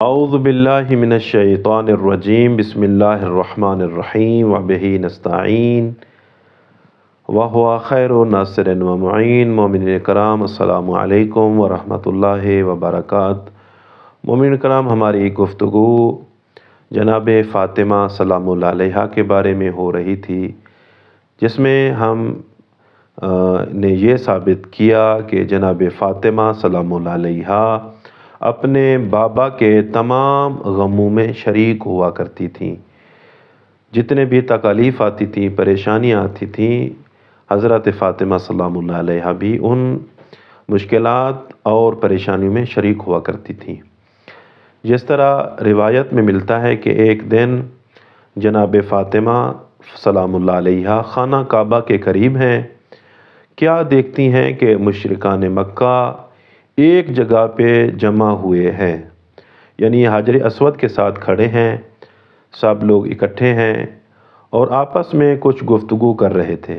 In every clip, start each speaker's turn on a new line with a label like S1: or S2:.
S1: اعوذ باللہ من الشیطان الرجیم بسم اللہ الرحمن الرحیم وبہ نستعین وہو خیر ناصر و معین۔ مومنین کرام السلام علیکم ورحمۃ اللہ وبرکاتہ۔ مومنین کرام، ہماری گفتگو جناب فاطمہ سلام اللہ علیہا کے بارے میں ہو رہی تھی، جس میں ہم نے یہ ثابت کیا کہ جناب فاطمہ سلام اللہ علیہا اپنے بابا کے تمام غموں میں شریک ہوا کرتی تھیں۔ جتنے بھی تکالیف آتی تھیں، پریشانیاں آتی تھیں، حضرت فاطمہ سلام اللہ علیہا بھی ان مشکلات اور پریشانیوں میں شریک ہوا کرتی تھیں۔ جس طرح روایت میں ملتا ہے کہ ایک دن جناب فاطمہ سلام اللہ علیہا خانہ کعبہ کے قریب ہیں، کیا دیکھتی ہیں کہ مشرکان مکہ ایک جگہ پہ جمع ہوئے ہیں، یعنی حجر اسود کے ساتھ کھڑے ہیں، سب لوگ اکٹھے ہیں اور آپس میں کچھ گفتگو کر رہے تھے۔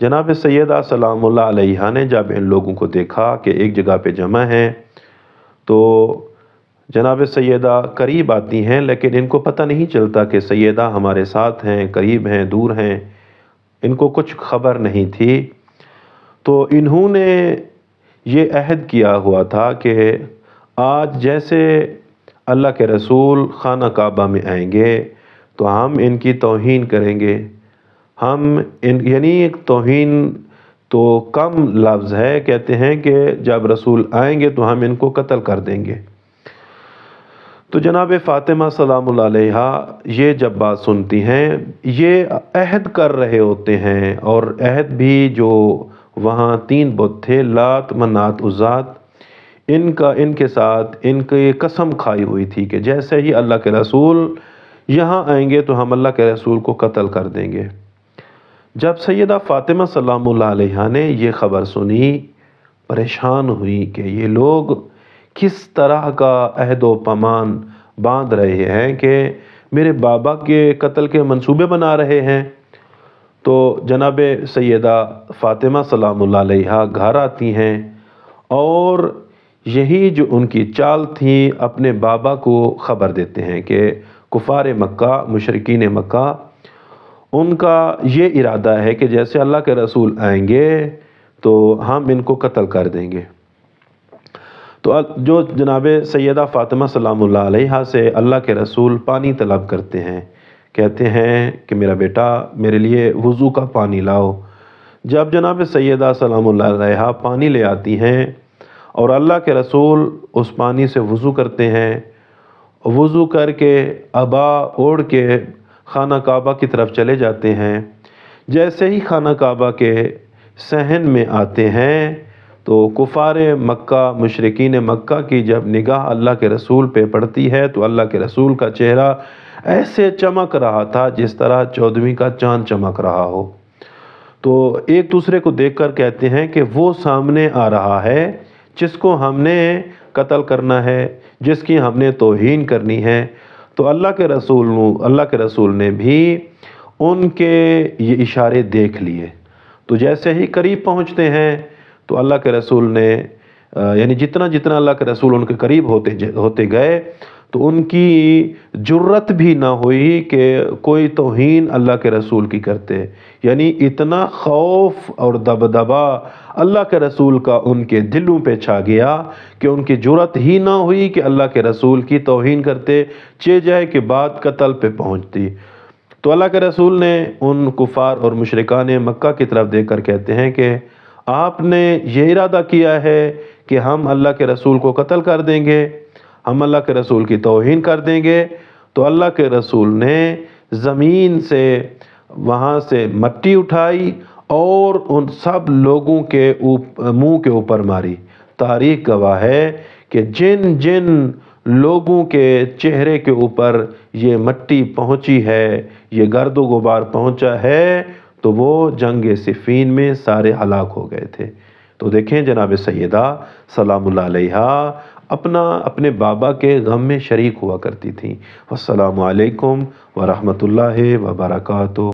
S1: جناب سیدہ سلام اللہ علیہا نے جب ان لوگوں کو دیکھا کہ ایک جگہ پہ جمع ہیں تو جناب سیدہ قریب آتی ہیں، لیکن ان کو پتہ نہیں چلتا کہ سیدہ ہمارے ساتھ ہیں، قریب ہیں، دور ہیں، ان کو کچھ خبر نہیں تھی۔ تو انہوں نے یہ عہد کیا ہوا تھا کہ آج جیسے اللہ کے رسول خانہ کعبہ میں آئیں گے تو ہم ان کی توہین کریں گے۔ یعنی ایک توہین تو کم لفظ ہے، کہتے ہیں کہ جب رسول آئیں گے تو ہم ان کو قتل کر دیں گے۔ تو جناب فاطمہ سلام اللہ علیہا یہ جب بات سنتی ہیں، یہ عہد کر رہے ہوتے ہیں، اور عہد بھی جو وہاں 3 بت تھے، لات، منات، عزات، ان کے ساتھ ان کی قسم کھائی ہوئی تھی کہ جیسے ہی اللہ کے رسول یہاں آئیں گے تو ہم اللہ کے رسول کو قتل کر دیں گے۔ جب سیدہ فاطمہ سلام اللہ علیہا نے یہ خبر سنی، پریشان ہوئی کہ یہ لوگ کس طرح کا عہد و پیمان باندھ رہے ہیں کہ میرے بابا کے قتل کے منصوبے بنا رہے ہیں۔ تو جناب سیدہ فاطمہ سلام اللہ علیہا گھر آتی ہیں اور یہی جو ان کی چال تھی اپنے بابا کو خبر دیتے ہیں کہ کفار مکہ، مشرکین مکہ، ان کا یہ ارادہ ہے کہ جیسے اللہ کے رسول آئیں گے تو ہم ان کو قتل کر دیں گے۔ تو جو جناب سیدہ فاطمہ سلام اللہ علیہا سے اللہ کے رسول پانی طلب کرتے ہیں، کہتے ہیں کہ میرا بیٹا میرے لیے وضو کا پانی لاؤ۔ جب جناب سیدہ سلام اللہ علیہا پانی لے آتی ہیں اور اللہ کے رسول اس پانی سے وضو کرتے ہیں، وضو کر کے عبا اوڑھ کے خانہ کعبہ کی طرف چلے جاتے ہیں۔ جیسے ہی خانہ کعبہ کے صحن میں آتے ہیں تو کفار مکہ، مشرکین مکہ کی جب نگاہ اللہ کے رسول پہ پڑتی ہے تو اللہ کے رسول کا چہرہ ایسے چمک رہا تھا جس طرح 14ویں کا چاند چمک رہا ہو۔ تو ایک دوسرے کو دیکھ کر کہتے ہیں کہ وہ سامنے آ رہا ہے جس کو ہم نے قتل کرنا ہے، جس کی ہم نے توہین کرنی ہے۔ تو اللہ کے رسول نے بھی ان کے یہ اشارے دیکھ لیے۔ تو جیسے ہی قریب پہنچتے ہیں تو اللہ کے رسول نے یعنی جتنا اللہ کے رسول ان کے قریب ہوتے گئے تو ان کی جرت بھی نہ ہوئی کہ کوئی توہین اللہ کے رسول کی کرتے، یعنی اتنا خوف اور دبدبا اللہ کے رسول کا ان کے دلوں پہ چھا گیا کہ ان کی جرت ہی نہ ہوئی کہ اللہ کے رسول کی توہین کرتے، چہ جائے کہ بات قتل پہ پہنچتی۔ تو اللہ کے رسول نے ان کفار اور مشرکان مکہ کی طرف دیکھ کر کہتے ہیں کہ آپ نے یہ ارادہ کیا ہے کہ ہم اللہ کے رسول کو قتل کر دیں گے، ہم اللہ کے رسول کی توہین کر دیں گے۔ تو اللہ کے رسول نے زمین سے وہاں سے مٹی اٹھائی اور ان سب لوگوں کے منہ کے اوپر ماری۔ تاریخ گواہ ہے کہ جن لوگوں کے چہرے کے اوپر یہ مٹی پہنچی ہے، یہ گرد و غبار پہنچا ہے، تو وہ جنگ صفین میں سارے ہلاک ہو گئے تھے۔ تو دیکھیں جناب سیدہ سلام اللہ علیہا اپنے بابا کے غم میں شریک ہوا کرتی تھیں۔ والسلام علیکم ورحمۃ اللہ وبرکاتہ۔